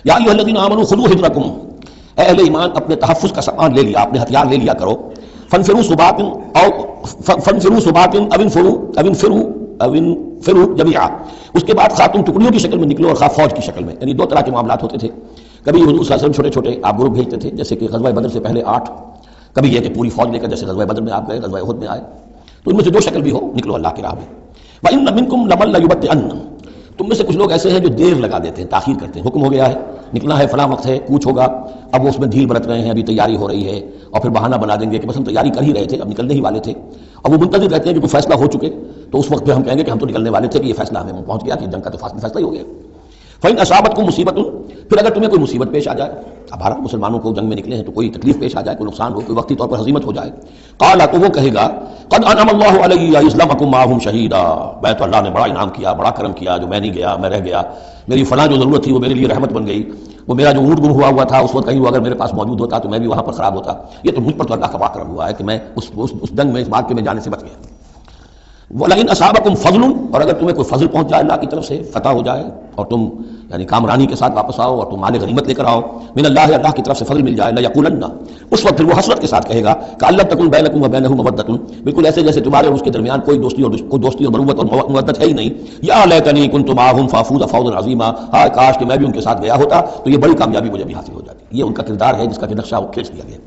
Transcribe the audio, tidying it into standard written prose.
یا ایھا الذین آمنوا خذوا حذرکم، اے اہل ایمان اپنے تحفظ کا سامان لے لیا، اپنے ہتھیار لے لیا کرو. فانفروا ثبات او انفروا جميعا. اس کے بعد خواہ تم ٹکڑیوں کی شکل میں نکلو اور خواہ فوج کی شکل میں. یعنی دو طرح کے معاملات ہوتے تھے. کبھی حضور صلی اللہ علیہ وسلم چھوٹے چھوٹے آپ گروپ بھیجتے تھے، جیسے کہ غزوہ بدر سے پہلے 8، کبھی یہ کہ پوری فوج لے کر جیسے غزوہ بدر میں آپ گئے، غزوہ احد میں آئے. تو ان میں سے جو شکل بھی ہو نکلو اللہ کی راہ میں. وَإِنَّ مِنْكُمْ لَمَن لَيُبَطِّئَنَّ، تم میں سے کچھ لوگ ایسے ہیں جو دیر لگا دیتے ہیں، تاخیر کرتے ہیں. حکم ہو گیا ہے، نکلنا ہے، فلاں وقت ہے، کوچ ہوگا، اب وہ اس میں ڈھیل برت رہے ہیں، ابھی تیاری ہو رہی ہے، اور پھر بہانہ بنا دیں گے کہ بس ہم تیاری کر ہی رہے تھے، اب نکلنے ہی والے تھے. اور وہ منتظر رہتے ہیں کہ کوئی فیصلہ ہو چکے، تو اس وقت پہ ہم کہیں گے کہ ہم تو نکلنے والے تھے کہ یہ فیصلہ ہمیں پہنچ گیا کہ جنگ کا تو فیصلہ ہی ہو گیا. فَإِنْ أَصَابَتْكُمْ مُصِيبَةٌ، پھر اگر تمہیں کوئی مصیبت پیش آ جائے، اب بہرحال مسلمانوں کو جنگ میں نکلے ہیں تو کوئی تکلیف پیش آ جائے، کوئی نقصان ہو، کوئی وقتی طور پر ہزیمت ہو جائے، قال، تو وہ کہے گا قد انعم اللہ علی اذ لم اکن معهم شہیدا، میں تو اللہ نے بڑا انعام کیا، بڑا کرم کیا، جو میں نہیں گیا، میں رہ گیا، میری فلاں جو ضرورت تھی وہ میرے لیے رحمت بن گئی، وہ میرا جو اونٹ گم ہوا تھا اس وقت کہیں وہ اگر میرے پاس موجود ہوتا تو میں بھی وہاں پر خراب ہوتا. یہ تو مجھ پر تو اللہ کا بڑا کرم ہوا ہے کہ میں اس جنگ میں، اس بات کے میں جانے سے بچ گیا. وَلَئِنْ أَصَابَكُمْ فَضْلٌ، اور اگر تمہیں کوئی فضل پہنچ جائے اللہ کی طرف سے، فتح ہو جائے اور تم یعنی کامرانی کے ساتھ واپس آؤ اور تم مال غنیمت لے کر آؤ، من اللہ، اللہ کی طرف سے فضل مل جائے، لَيَقُولَنَّ، اس وقت پھر وہ حسرت کے ساتھ کہے گا کہ لَمْ تَكُنْ بَيْنَكُمْ وَبَيْنَهُ مَوَدَّةٌ، بالکل ایسے جیسے تمہارے اور اس کے درمیان کوئی دوستی اور مروت اور مودت ہے ہی نہیں. یا لیتنی کنت معهم فافوز فوزا عظیما، ہائے کاش کہ میں بھی ان کے ساتھ گیا ہوتا تو یہ بڑی کامیابی مجھے بھی حاصل ہو جاتی. یہ ان کا کردار ہے جس کا کہ نقشہ وہ کھینچ دیا گیا.